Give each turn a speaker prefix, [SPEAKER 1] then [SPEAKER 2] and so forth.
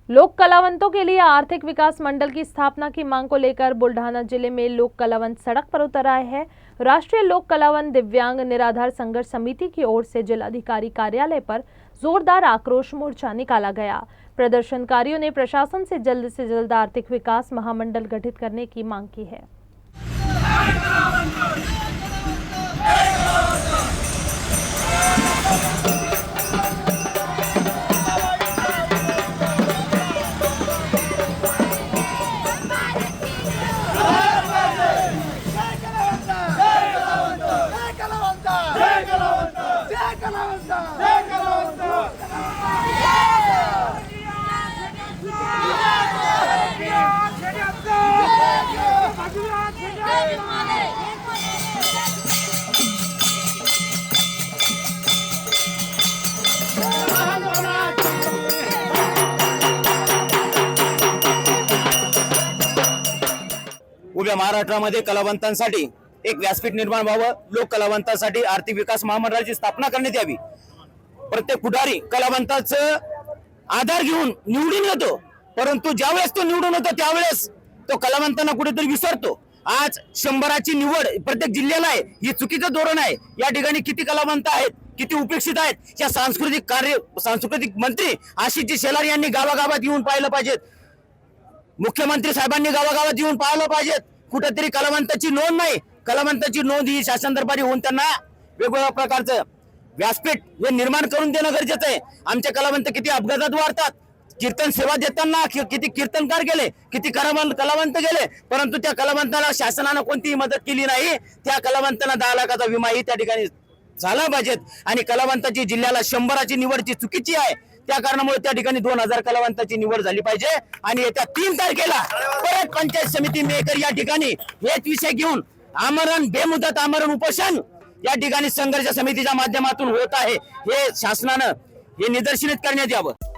[SPEAKER 1] लोक कलावंतों के लिए आर्थिक विकास मंडल की स्थापना की मांग को लेकर बुल्ढाना जिले में लोक कलावंत सड़क पर उतर आए हैं। राष्ट्रीय लोक कलावंत दिव्यांग निराधार संघर्ष समिति की ओर से जिलाधिकारी कार्यालय पर जोरदार आक्रोश मोर्चा निकाला गया। प्रदर्शनकारियों ने प्रशासन से जल्द आर्थिक विकास महामंडल गठित करने की मांग की है।
[SPEAKER 2] उभ्या महाराष्ट्रामध्ये कलावंतांसाठी एक व्यासपीठ निर्माण व्हावं, लोक कलावंतांसाठी आर्थिक विकास महामंडळाची स्थापना करण्यात यावी। प्रत्येक पुढारी कलावंताचं आधार घेऊन निवडून येतो, परंतु ज्यावेळेस तो निवडून येतो त्यावेळेस तो कलावंतांना कुठेतरी विसरतो। आज 100ची निवड प्रत्येक जिल्ह्याला आहे, ही चुकीचं धोरण आहे। या ठिकाणी किती कलावंत आहेत, किती उपेक्षित आहेत, या सांस्कृतिक मंत्री आशिषजी शेलार यांनी गावागावात येऊन पाहिलं पाहिजे। मुख्यमंत्री साहेबांनी गावागावात येऊन पाहिलं पाहिजे। कुठेतरी कलावंताची नोंद नाही, कलावंताची नोंद ही शासन दरबारी होऊन त्यांना वेगवेगळ्या प्रकारचं व्यासपीठ हे निर्माण करून देणं गरजेचं आहे। आमचे कलावंत किती अपघातात वारतात, कीर्तन सेवा देताना किती कीर्तनकार गेले, किती कलावंत गेले, परंतु त्या कलावंताला शासनानं कोणतीही मदत केली नाही। त्या कलावंतांना 10 लाखाचा विमाही त्या ठिकाणी झाला पाहिजे। आणि कलावंताची जिल्ह्याला 100ची निवडची चुकीची आहे, त्या कारणामुळे त्या ठिकाणी 2000 कलावंताची निवड झाली पाहिजे। आणि येत्या 3 तारखेला परत पंचायत समिती मेकर या ठिकाणी हेच विषय घेऊन आमरण, बेमुदत आमरण उपोषण या ठिकाणी संघर्ष समितीच्या माध्यमातून होत आहे। हे शासनानं हे निदर्शनित करण्यात यावं।